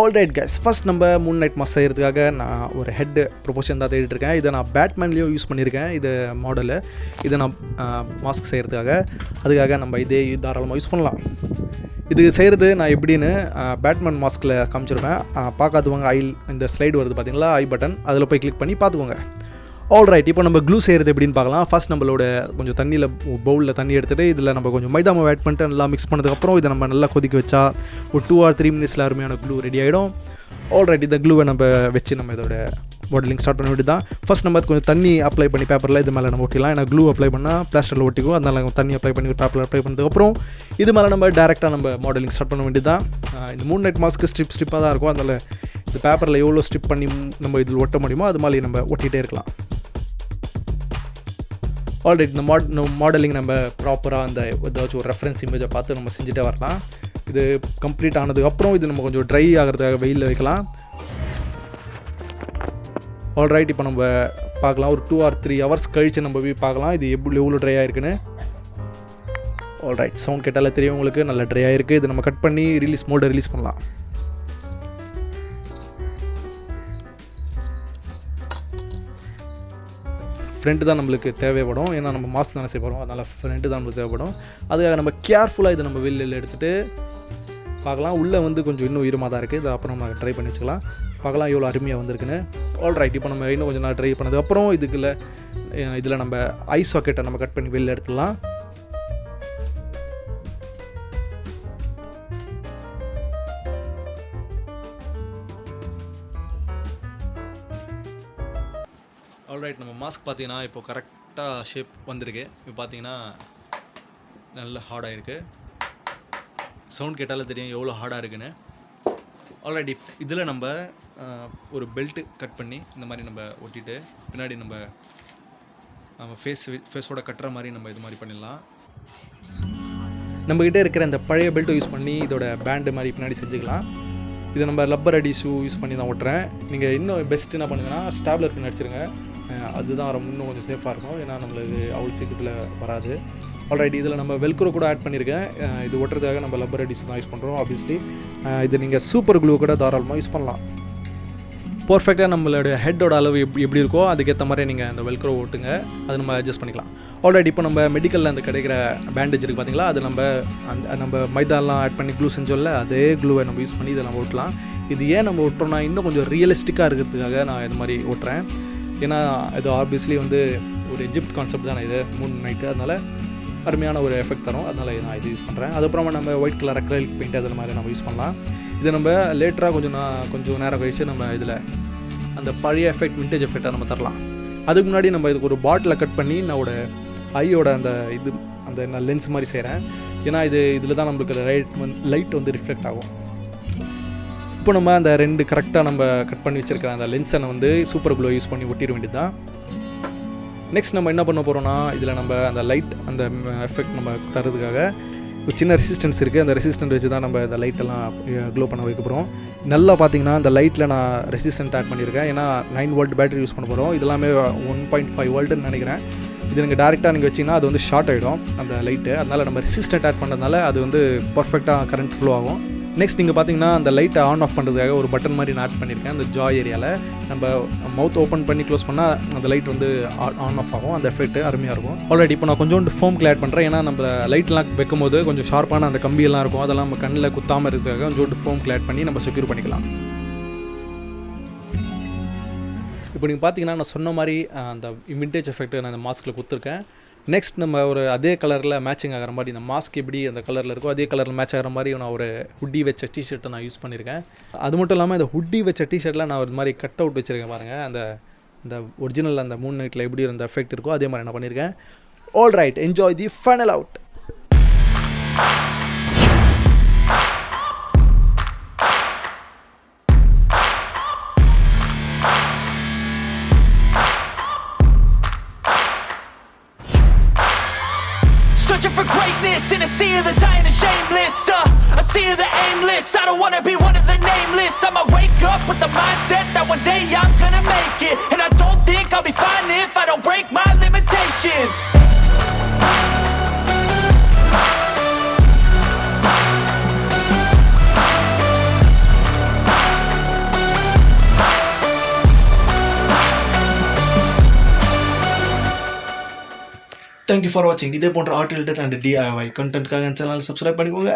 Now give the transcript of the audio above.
Alright guys, first நம்ம Moon night mask செய்கிறதுக்காக நான் ஒரு ஹெட் ப்ரொபோஷன் தான் தேடிட்டுருக்கேன். இதை நான் பேட்மேன்லேயும் யூஸ் பண்ணியிருக்கேன். இது மாடலு இதை நான் மாஸ்க் செய்கிறதுக்காக, அதுக்காக நம்ம இதே தாராளமாக யூஸ் பண்ணலாம். இது செய்கிறது நான் எப்படின்னு பேட்மேன் மாஸ்கில் காமிச்சிருவேன். பார்க்காதவங்க இந்த ஸ்லைடு வருது பார்த்தீங்களா, ஐ பட்டன், அதில் போய் கிளிக் பண்ணி பார்த்துக்கோங்க. ஆல்ரைட், இப்போ நம்ம க்ளூ செய்கிறது எப்படின்னு பார்க்கலாம். ஃபர்ஸ்ட் நம்மளோட கொஞ்சம் தண்ணியில் பவுலில் தண்ணி எடுத்துகிட்டு இதில் நம்ம கொஞ்சம் மைதா மாவு ஆட் பண்ணிட்டு நல்லா மிக்ஸ் பண்ணதுக்கப்புறம் இதை நம்ம நல்லா கொதிக்க வச்சா ஒரு 2 or 3 minutes அருமையான க்ளூ ரெடி ஆகிடும். ஆல்ரைட், இந்த க்ளூவை நம்ம வச்சு நம்ம இதோட மாடலிங் ஸ்டார்ட் பண்ண வேண்டியது தான். ஃபர்ஸ்ட் நம்ம கொஞ்சம் தண்ணி அப்ளை பண்ணி பேப்பரில் இது மேலே நம்ம ஒட்டிக்கலாம். ஏன்னா க்ளூ அப்ளை பண்ணால் பிளாஸ்டரில் ஒட்டிக்கும். அதனால் தண்ணி அப்ளை பண்ணி பேப்பரில் அப்ளை பண்ணதுக்கப்புறம் இது மேலே நம்ம டேரெக்டாக நம்ம மாடலிங் ஸ்டார்ட் பண்ண வேண்டியது தான். இந்த மூன் நைட் மாஸ்க்கு ஸ்ட்ரிப்பாக தான் இருக்கும். அதனால் இந்த பேப்பரில் எவ்வளோ ஸ்ட்ரிப் பண்ணி நம்ம இதில் ஒட்ட முடியுமோ அது மாதிரி நம்ம ஒட்டிகிட்டே இருக்கலாம். ஆல்ரைட், இந்த மாடலிங் நம்ம ப்ராப்பராக அந்த ஏதாச்சும் ஒரு ரெஃபரன்ஸ் இமேஜை பார்த்து நம்ம செஞ்சுட்டே வரலாம். இது கம்ப்ளீட் ஆனதுக்கப்புறம் இது நம்ம கொஞ்சம் ட்ரை ஆகிறதுக்காக வெயிலில் வைக்கலாம். ஆல்ரைட், இப்போ நம்ம பார்க்கலாம். ஒரு 2 or 3 hours கழித்து நம்ம போய் பார்க்கலாம் இது எவ்வளோ ட்ரை ஆகிருக்குன்னு. ஆல்ரைட், சவுண்ட் கேட்டாலே தெரியும் உங்களுக்கு, நல்லா ட்ரை ஆகிருக்கு. இது நம்ம கட் பண்ணி மோல்டை ரிலீஸ் பண்ணலாம். ஃப்ரெண்டு தான் நம்மளுக்கு தேவைப்படும். ஏன்னா நம்ம மாஸ்க் தானே செய்ய போகிறோம். அதனால் ஃப்ரெண்டு தான் நம்மளுக்கு தேவைப்படும். அதுக்காக நம்ம கேர்ஃபுல்லாக இதை நம்ம வெளியில் எடுத்துகிட்டு பார்க்கலாம். உள்ளே கொஞ்சம் இன்னும் ஈரமாக தான் இருக்குது. இதை அப்புறம் நம்ம ட்ரை பண்ணி வச்சுக்கலாம். பார்க்கலாம் எவ்வளோ அருமையாக வந்திருக்குன்னு. ஆல்ரைட், இப்போ நம்ம இன்னும் கொஞ்சம் நாள் ட்ரை பண்ணதுக்கப்புறம் இதில் நம்ம ஐ சாக்கெட்டை நம்ம கட் பண்ணி வெளியில் எடுத்துடலாம். ஆல்ரைட், நம்ம மாஸ்க் பார்த்தீங்கன்னா இப்போ கரெக்டாக ஷேப் வந்திருக்கு. இப்போ பார்த்தீங்கன்னா நல்ல ஹார்டாக இருக்குது. சவுண்ட் கேட்டாலே தெரியும் எவ்வளோ ஹார்டாக இருக்குன்னு. ஆல்ரைட், இதில் நம்ம ஒரு பெல்ட்டு கட் பண்ணி இந்த மாதிரி நம்ம ஒட்டிட்டு பின்னாடி நம்ம ஃபேஸோட கட்டுற மாதிரி நம்ம இது மாதிரி பண்ணிடலாம். நம்மக்கிட்ட இருக்கிற இந்த பழைய பெல்ட்டை யூஸ் பண்ணி இதோட பேண்டு மாதிரி பின்னாடி செஞ்சுக்கலாம். இதை நம்ம ரப்பர் அடி ஷூ யூஸ் பண்ணி தான் ஒட்டுறேன். நீங்கள் இன்னும் பெஸ்ட் என்ன பண்ணுங்கன்னா ஸ்டாப்லர் பின் அடிச்சிருங்க. அதுதான் இன்னும் கொஞ்சம் சேஃபாக இருக்கும். ஏன்னா நம்மளுக்கு அவ்வளோ சீக்கிரத்தில் வராது. ஆல்ரைட், இதில் நம்ம வெல்க்ரோ கூட ஆட் பண்ணியிருக்கேன். இது ஒட்டுறதுக்காக நம்ம ரப்பர் அடி ஷூ தான் யூஸ் பண்ணுறோம். ஆப்வியஸ்லி இது நீங்கள் சூப்பர் க்ளூ கூட தாராளமாக யூஸ் பண்ணலாம். பர்ஃபெக்டாக நம்மளோட ஹெட்டோட அளவு எப்படி இருக்கோ அதுக்கேற்ற மாதிரி நீங்கள் அந்த வெல்க்ரோ ஓட்டுங்க. அதை நம்ம அட்ஜஸ்ட் பண்ணிக்கலாம். ஆல்ரெடி இப்போ நம்ம மெடிக்கலில் அந்த கிடைக்கிற பேண்டேஜ் இருக்குது பார்த்தீங்களா, அது நம்ம மைதாலாம் ஆட் பண்ணி க்ளூ செஞ்சோம்ல, அதே க்ளூவை நம்ம யூஸ் பண்ணி இதை நம்ம ஓட்டலாம். இது ஏன் நம்ம ஓட்டுறோம்னா இன்னும் கொஞ்சம் ரியலிஸ்டிக்காக இருக்கிறதுக்காக நான் இது மாதிரி ஓட்டுறேன். ஏன்னா இது ஆப்வியஸ்லி ஒரு எஜிப்ட் கான்செப்ட் தானே இது மூன் நைட்டு. அதனால் அருமையான ஒரு எஃபெக்ட் தரும். அதனால் நான் இது யூஸ் பண்ணுறேன். அதுக்கப்புறமா நம்ம ஒயிட் கலர் அக்ரைலிக் பெயிண்ட் அது மாதிரி நம்ம யூஸ் பண்ணலாம். இதை நம்ம லேட்டராக கொஞ்சம் நேரம் கழிச்சு நம்ம இதில் அந்த பழைய எஃபெக்ட் விண்டேஜ் எஃபெக்டாக நம்ம தரலாம். அதுக்கு முன்னாடி நம்ம இதுக்கு ஒரு பாட்டில் கட் பண்ணி என்னோட ஐயோட அந்த லென்ஸ் மாதிரி செய்கிறேன். ஏன்னா இதில் தான் நம்மளுக்கு லைட் ரிஃப்ளெக்ட் ஆகும். இப்போ நம்ம அந்த 2 கரெக்டாக நம்ம கட் பண்ணி வச்சுருக்கிற அந்த லென்ஸை சூப்பர் க்ளூ யூஸ் பண்ணி ஒட்டிட வேண்டியது தான். நெக்ஸ்ட் நம்ம என்ன பண்ண போகிறோம்னா இதில் நம்ம அந்த லைட் அந்த எஃபெக்ட் நம்ம தரதுக்காக ஒரு சின்ன ரெசிஸ்டன்ஸ் இருக்குது. அந்த ரெசிஸ்டன்ட் வச்சு தான் நம்ம இந்த லைட்டெல்லாம் க்ளோ பண்ண வைக்க போகிறோம். நல்லா பார்த்தீங்கன்னா இந்த லைட்டில் நான் ரெசிஸ்டன்ட் ஆட் பண்ணியிருக்கேன். ஏன்னா 9 volt பேட்டரி யூஸ் பண்ண போகிறோம். இதெல்லாமே 1.5 voltன்னு நினைக்கிறேன். இது நீங்கள் டேரெக்டாக நீங்கள் வச்சிங்கன்னா அது ஷார்ட் ஆகிடும் அந்த லைட்டு. அதனால் நம்ம ரெசிஸ்டன்ட் ஆட் பண்ணுறதுனால அது பர்ஃபெக்டாக கரண்ட் ஃப்ளோ ஆகும். நெக்ஸ்ட் நீங்கள் பார்த்தீங்கன்னா அந்த லைட்டை ஆன் ஆஃப் பண்ணுறதுக்காக ஒரு பட்டன் மாதிரி நான் ஆட் பண்ணியிருக்கேன். அந்த ஜா ஏரியாவில் நம்ம மவுத் ஓப்பன் பண்ணி க்ளோஸ் பண்ணால் அந்த லைட் ஆன் ஆஃப் ஆகும். அந்த எஃபெக்ட் அருமையாக இருக்கும். ஆல்ரெடி இப்போ நான் கொஞ்சோண்டு ஃபோம் ஆட் பண்ணுறேன். ஏன்னா நம்ம லைட்லாம் வைக்கும்போது கொஞ்சம் ஷார்ப்பான அந்த கம்பியெல்லாம் இருக்கும். அதெல்லாம் நம்ம கண்ணில் குத்தாமல் இருக்கிறதுக்காக கொஞ்சோண்டு ஃபோம் ஆட் பண்ணி நம்ம செக்யூர் பண்ணிக்கலாம். இப்போ நீங்கள் பார்த்தீங்கன்னா நான் சொன்ன மாதிரி அந்த விண்டேஜ் எஃபெக்ட் நான் அந்த மாஸ்கில் கொடுத்துருக்கேன். நெக்ஸ்ட் நம்ம அதே கலரில் மேட்சிங் ஆகிற மாதிரி இந்த மாஸ்க் எப்படி அந்த கலரில் இருக்கோ அதே கலரில் மேட்ச் ஆகிற மாதிரி நான் ஒரு ஹுட்டி வச்ச டிஷர்ட்டை நான் யூஸ் பண்ணியிருக்கேன். அது மட்டும் இல்லாமல் இந்த ஹுட்டி வச்ச டிஷர்ட்டில் நான் ஒரு மாதிரி கட் அவுட் வச்சுருக்கேன் பாருங்கள். அந்த ஒரிஜினல் அந்த மூன் நைட்டில் எப்படி அந்த எஃபெக்ட் இருக்கோ அதே மாதிரி நான் பண்ணியிருக்கேன். Alright, enjoy the final out. Searching for greatness in a sea of the dying and shameless, a sea of the aimless. I don't wanna be one of the nameless. I'ma wake up with the mindset that one day I'm gonna make it, and I don't think I'll be fine if I don't break my limitations. Thank you for வாட்சிங். இதே போன்ற art related and DIY கண்டென்ட்காக channel subscribe பண்ணிக்கோங்க.